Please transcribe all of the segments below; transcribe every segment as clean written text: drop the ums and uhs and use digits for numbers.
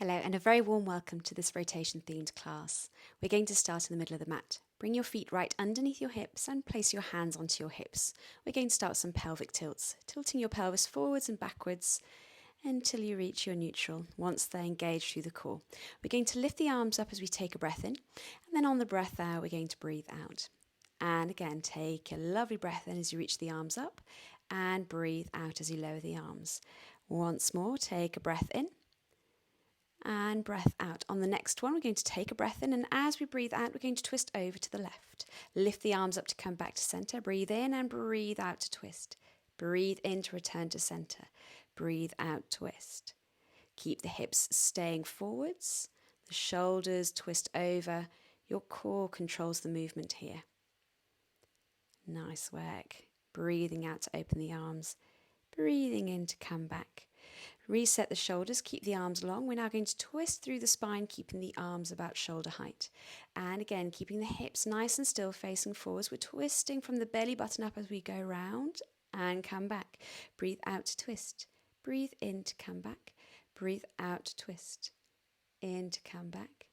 Hello and a very warm welcome to this rotation themed class. We're going to start in the middle of the mat. Bring your feet right underneath your hips and place your hands onto your hips. We're going to start some pelvic tilts, tilting your pelvis forwards and backwards until you reach your neutral, once they're engaged through the core. We're going to lift the arms up as we take a breath in, and then on the breath out, we're going to breathe out. And again, take a lovely breath in as you reach the arms up, and breathe out as you lower the arms. Once more, take a breath in, and breath out. On the next one, we're going to take a breath in, and as we breathe out, we're going to twist over to the left. Lift the arms up to come back to center. Breathe in and breathe out to twist. Breathe in to return to center. Breathe out, twist. Keep the hips staying forwards. The shoulders twist over. Your core controls the movement here. Nice work. Breathing out to open the arms. Breathing in to come back. Reset the shoulders, keep the arms long. We're now going to twist through the spine, keeping the arms about shoulder height. And again, keeping the hips nice and still, facing forwards. We're twisting from the belly button up as we go round and come back. Breathe out to twist. Breathe in to come back. Breathe out to twist. In to come back.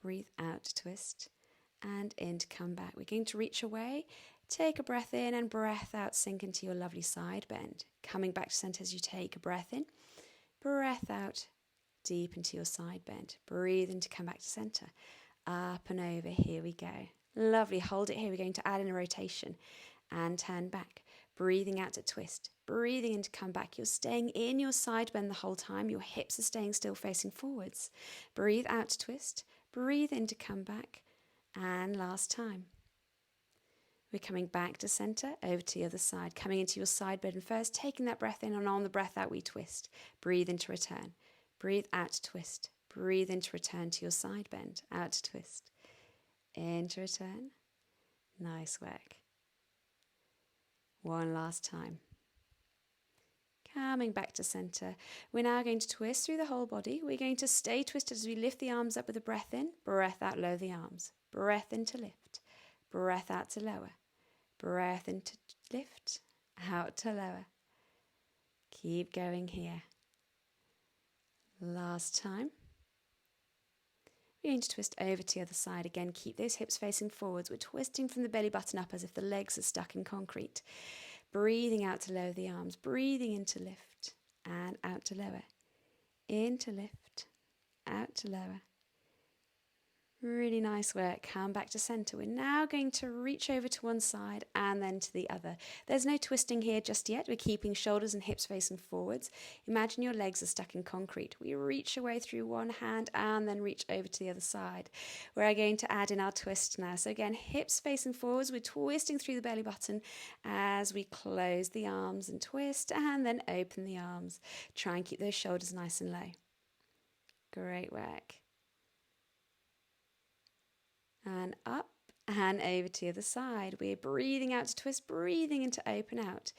Breathe out to twist. And in to come back. We're going to reach away. Take a breath in and breath out. Sink into your lovely side bend. Coming back to center as you take a breath in. Breath out, deep into your side bend. Breathe in to come back to center. Up and over, here we go. Lovely, hold it here. We're going to add in a rotation and turn back. Breathing out to twist. Breathing in to come back. You're staying in your side bend the whole time. Your hips are staying still, facing forwards. Breathe out to twist. Breathe in to come back. And last time. We're coming back to center, over to the other side, coming into your side bend first, taking that breath in, and on the breath out we twist. Breathe in to return. Breathe out to twist. Breathe in to return to your side bend. Out to twist. In to return. Nice work. One last time. Coming back to center. We're now going to twist through the whole body. We're going to stay twisted as we lift the arms up with a breath in. Breath out, lower the arms. Breath in to lift. Breath out to lower. Breath in to lift. Out to lower. Keep going here. Last time. We're going to twist over to the other side again. Keep those hips facing forwards. We're twisting from the belly button up as if the legs are stuck in concrete. Breathing out to lower the arms. Breathing in to lift. And out to lower. In to lift. Out to lower. Really nice work. Come back to center. We're now going to reach over to one side and then to the other. There's no twisting here just yet. We're keeping shoulders and hips facing forwards. Imagine your legs are stuck in concrete. We reach away through one hand and then reach over to the other side. We're going to add in our twist now. So again, hips facing forwards. We're twisting through the belly button as we close the arms and twist and then open the arms. Try and keep those shoulders nice and low. Great work. And up and over to the other side. We're breathing out to twist, breathing in to open out.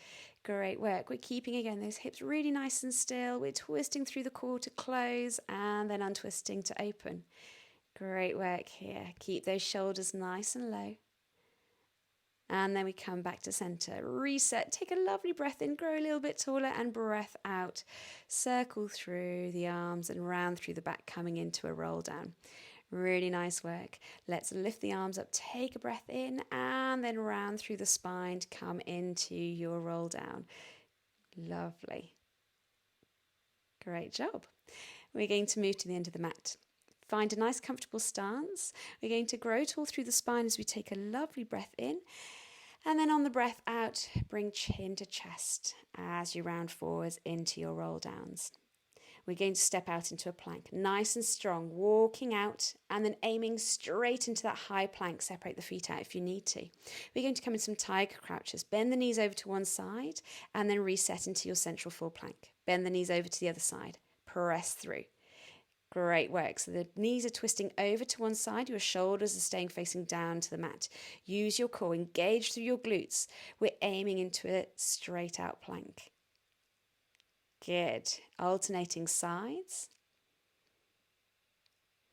Great work. We're keeping, again, those hips really nice and still. We're twisting through the core to close and then untwisting to open. Great work here. Keep those shoulders nice and low. And then we come back to center. Reset. Take a lovely breath in. Grow a little bit taller and breath out. Circle through the arms and round through the back, coming into a roll down. Really nice work. Let's lift the arms up, take a breath in, and then round through the spine to come into your roll down. Lovely. Great job. We're going to move to the end of the mat. Find a nice comfortable stance. We're going to grow tall through the spine as we take a lovely breath in. And then on the breath out, bring chin to chest as you round forwards into your roll downs. We're going to step out into a plank, nice and strong, walking out and then aiming straight into that high plank. Separate the feet out if you need to. We're going to come in some tiger crouches. Bend the knees over to one side and then reset into your central full plank. Bend the knees over to the other side. Press through. Great work. So the knees are twisting over to one side. Your shoulders are staying facing down to the mat. Use your core. Engage through your glutes. We're aiming into a straight out plank. Good. Alternating sides.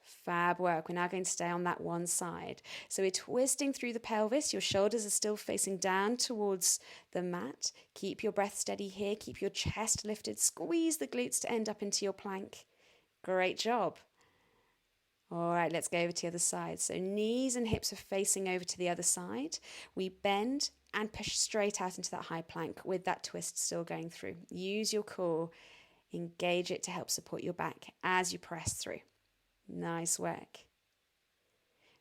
Fab work. We're now going to stay on that one side. So we're twisting through the pelvis. Your shoulders are still facing down towards the mat. Keep your breath steady here. Keep your chest lifted. Squeeze the glutes to end up into your plank. Great job. All right, let's go over to the other side. So knees and hips are facing over to the other side. We bend and push straight out into that high plank with that twist still going through. Use your core, engage it to help support your back as you press through. Nice work.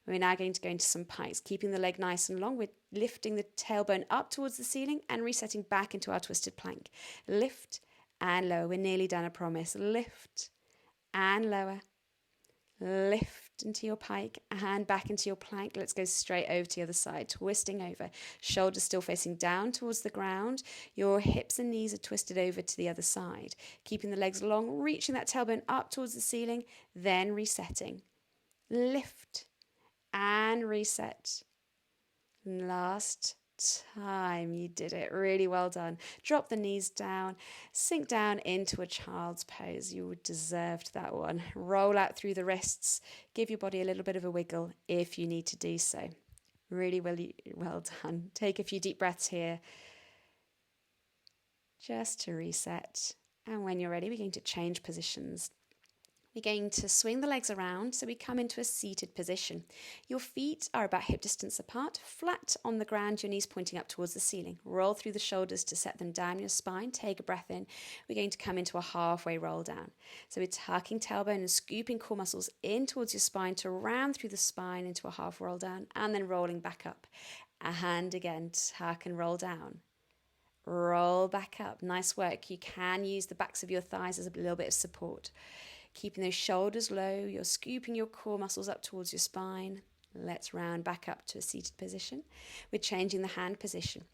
We're now going to go into some pikes, keeping the leg nice and long. We're lifting the tailbone up towards the ceiling and resetting back into our twisted plank. Lift and lower. We're nearly done, I promise. Lift and lower. Lift into your pike and back into your plank. Let's go straight over to the other side, twisting over. Shoulders still facing down towards the ground. Your hips and knees are twisted over to the other side. Keeping the legs long, reaching that tailbone up towards the ceiling, then resetting. Lift and reset. Last time. You did it. Really well done. Drop the knees down. Sink down into a child's pose. You deserved that one. Roll out through the wrists. Give your body a little bit of a wiggle if you need to do so. Really well done. Take a few deep breaths here just to reset. And when you're ready, we're going to change positions. We're going to swing the legs around so we come into a seated position. Your feet are about hip distance apart, flat on the ground, your knees pointing up towards the ceiling. Roll through the shoulders to set them down your spine. Take a breath in. We're going to come into a halfway roll down. So we're tucking tailbone and scooping core muscles in towards your spine to round through the spine into a half roll down and then rolling back up. And again, tuck and roll down. Roll back up. Nice work. You can use the backs of your thighs as a little bit of support. Keeping those shoulders low, you're scooping your core muscles up towards your spine. Let's round back up to a seated position. We're changing the hand position.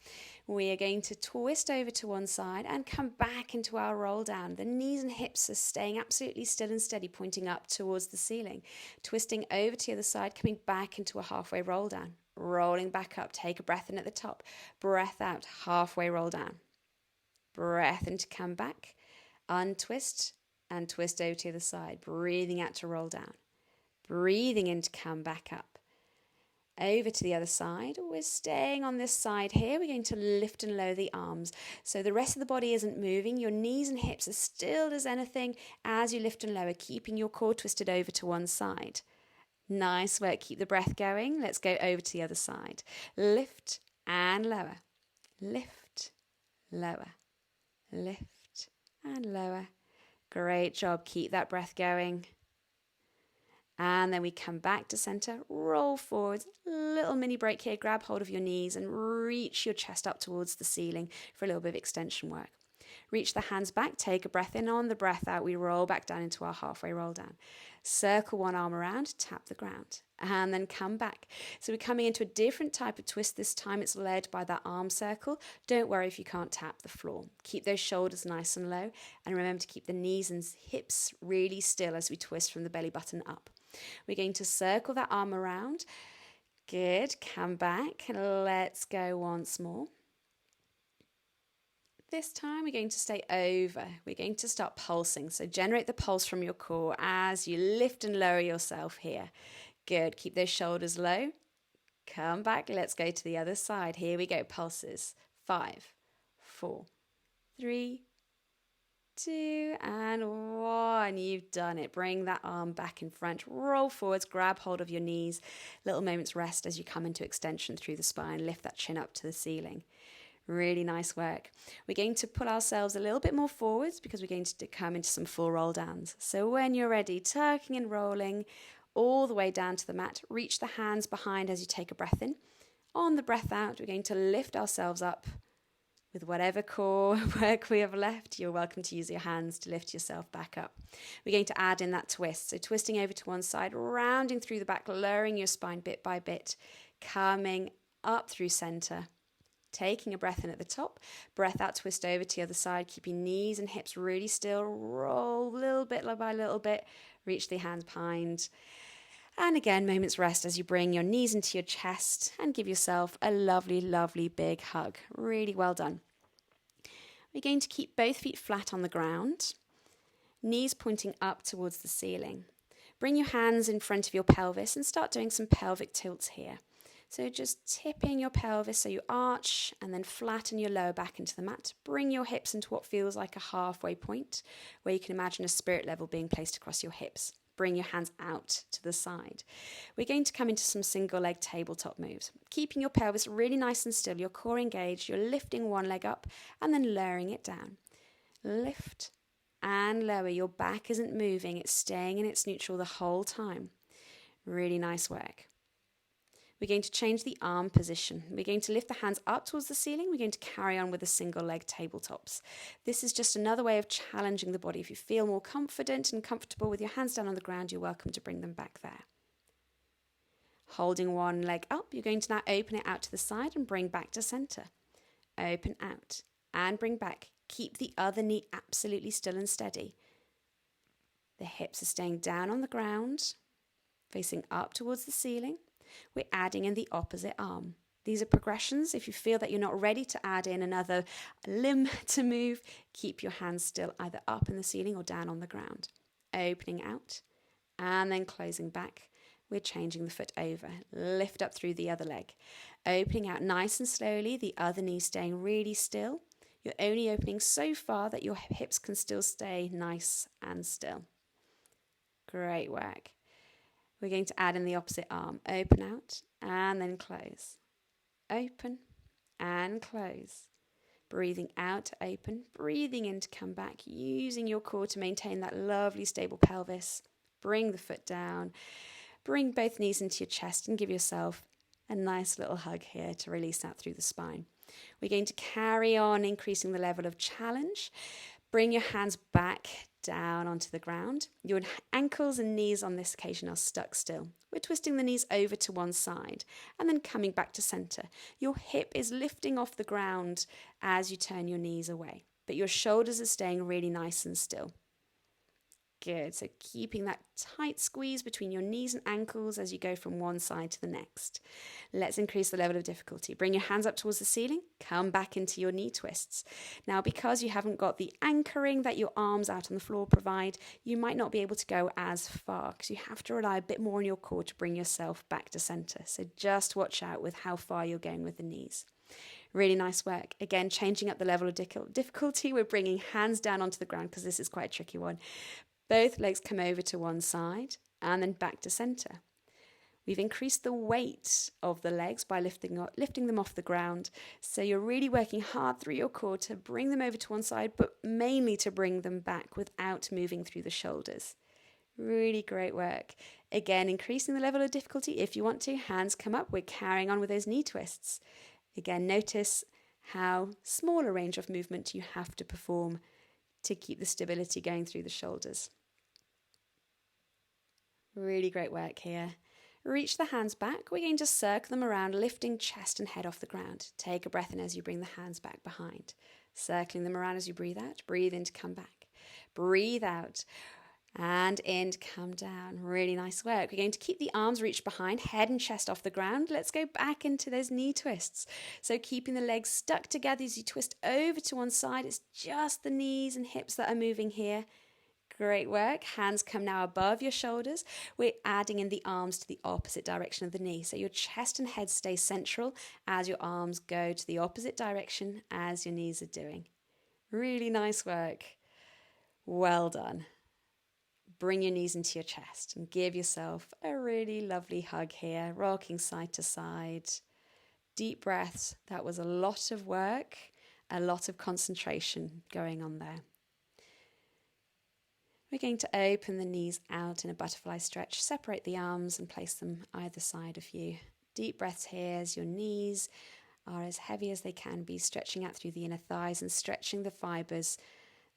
We are going to twist over to one side and come back into our roll down. The knees and hips are staying absolutely still and steady, pointing up towards the ceiling. Twisting over to the other side, coming back into a halfway roll down. Rolling back up, take a breath in at the top. Breath out, halfway roll down. Breath in to come back. Untwist. And twist over to the other side, breathing out to roll down. Breathing in to come back up. Over to the other side. We're staying on this side here. We're going to lift and lower the arms. So the rest of the body isn't moving. Your knees and hips are still as anything as you lift and lower, keeping your core twisted over to one side. Nice work. Keep the breath going. Let's go over to the other side. Lift and lower. Lift, lower. Lift and lower. Great job. Keep that breath going. And then we come back to center, roll forwards, little mini break here, grab hold of your knees and reach your chest up towards the ceiling for a little bit of extension work. Reach the hands back, take a breath in. On the breath out, we roll back down into our halfway roll down. Circle one arm around, tap the ground, and then come back. So we're coming into a different type of twist. This time it's led by that arm circle. Don't worry if you can't tap the floor. Keep those shoulders nice and low, and remember to keep the knees and hips really still as we twist from the belly button up. We're going to circle that arm around. Good, come back. Let's go once more. This time we're going to stay over. We're going to start pulsing. So generate the pulse from your core as you lift and lower yourself here. Good. Keep those shoulders low. Come back. Let's go to the other side. Here we go. Pulses. 5, 4, 3, 2, and 1. You've done it. Bring that arm back in front. Roll forwards. Grab hold of your knees. Little moments rest as you come into extension through the spine. Lift that chin up to the ceiling. Really nice work. We're going to pull ourselves a little bit more forwards because we're going to come into some full roll downs. So when you're ready, tucking and rolling all the way down to the mat. Reach the hands behind as you take a breath in. On the breath out, we're going to lift ourselves up with whatever core work we have left. You're welcome to use your hands to lift yourself back up. We're going to add in that twist. So twisting over to one side, rounding through the back, lowering your spine bit by bit, coming up through center. Taking a breath in at the top, breath out, twist over to the other side, keeping knees and hips really still, roll little bit by little bit, reach the hands behind. And again, moments rest as you bring your knees into your chest and give yourself a lovely, lovely big hug. Really well done. We're going to keep both feet flat on the ground, knees pointing up towards the ceiling. Bring your hands in front of your pelvis and start doing some pelvic tilts here. So just tipping your pelvis so you arch and then flatten your lower back into the mat. Bring your hips into what feels like a halfway point where you can imagine a spirit level being placed across your hips. Bring your hands out to the side. We're going to come into some single leg tabletop moves. Keeping your pelvis really nice and still, your core engaged, you're lifting one leg up and then lowering it down. Lift and lower. Your back isn't moving, it's staying in its neutral the whole time. Really nice work. We're going to change the arm position. We're going to lift the hands up towards the ceiling. We're going to carry on with the single leg tabletops. This is just another way of challenging the body. If you feel more confident and comfortable with your hands down on the ground, you're welcome to bring them back there. Holding one leg up, you're going to now open it out to the side and bring back to center. Open out and bring back. Keep the other knee absolutely still and steady. The hips are staying down on the ground, facing up towards the ceiling. We're adding in the opposite arm. These are progressions. If you feel that you're not ready to add in another limb to move, keep your hands still either up in the ceiling or down on the ground. Opening out and then closing back. We're changing the foot over. Lift up through the other leg. Opening out nice and slowly, the other knee staying really still. You're only opening so far that your hips can still stay nice and still. Great work. We're going to add in the opposite arm. Open out and then close. Open and close. Breathing out to open, breathing in to come back, using your core to maintain that lovely stable pelvis. Bring the foot down. Bring both knees into your chest and give yourself a nice little hug here to release that through the spine. We're going to carry on increasing the level of challenge. Bring your hands back down onto the ground. Your ankles and knees on this occasion are stuck still. We're twisting the knees over to one side and then coming back to center. Your hip is lifting off the ground as you turn your knees away, but your shoulders are staying really nice and still. Good. So keeping that tight squeeze between your knees and ankles as you go from one side to the next. Let's increase the level of difficulty. Bring your hands up towards the ceiling. Come back into your knee twists. Now, because you haven't got the anchoring that your arms out on the floor provide, you might not be able to go as far because you have to rely a bit more on your core to bring yourself back to center. So just watch out with how far you're going with the knees. Really nice work. Again, changing up the level of difficulty. We're bringing hands down onto the ground because this is quite a tricky one. Both legs come over to one side and then back to center. We've increased the weight of the legs by lifting them off the ground. So you're really working hard through your core to bring them over to one side, but mainly to bring them back without moving through the shoulders. Really great work. Again, increasing the level of difficulty. If you want to, hands come up. We're carrying on with those knee twists. Again, notice how small a range of movement you have to perform to keep the stability going through the shoulders. Really great work here. Reach the hands back. We're going to circle them around, lifting chest and head off the ground. Take a breath in as you bring the hands back behind. Circling them around as you breathe out. Breathe in to come back. Breathe out. And in to come down. Really nice work. We're going to keep the arms reached behind, head and chest off the ground. Let's go back into those knee twists. So keeping the legs stuck together as you twist over to one side. It's just the knees and hips that are moving here. Great work. Hands come now above your shoulders. We're adding in the arms to the opposite direction of the knee. So your chest and head stay central as your arms go to the opposite direction as your knees are doing. Really nice work. Well done. Bring your knees into your chest and give yourself a really lovely hug here, rocking side to side. Deep breaths. That was a lot of work, a lot of concentration going on there. We're going to open the knees out in a butterfly stretch, separate the arms and place them either side of you. Deep breaths here as your knees are as heavy as they can be, stretching out through the inner thighs and stretching the fibers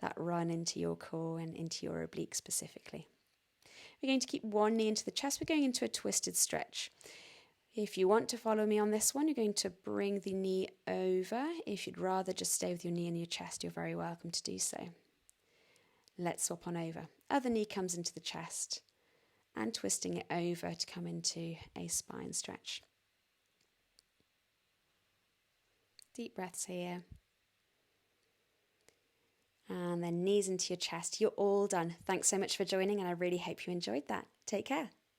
that run into your core and into your obliques specifically. We're going to keep one knee into the chest. We're going into a twisted stretch. If you want to follow me on this one, you're going to bring the knee over. If you'd rather just stay with your knee in your chest, you're very welcome to do so. Let's swap on over. Other knee comes into the chest and twisting it over to come into a spine stretch. Deep breaths here. And then knees into your chest. You're all done. Thanks so much for joining and I really hope you enjoyed that. Take care.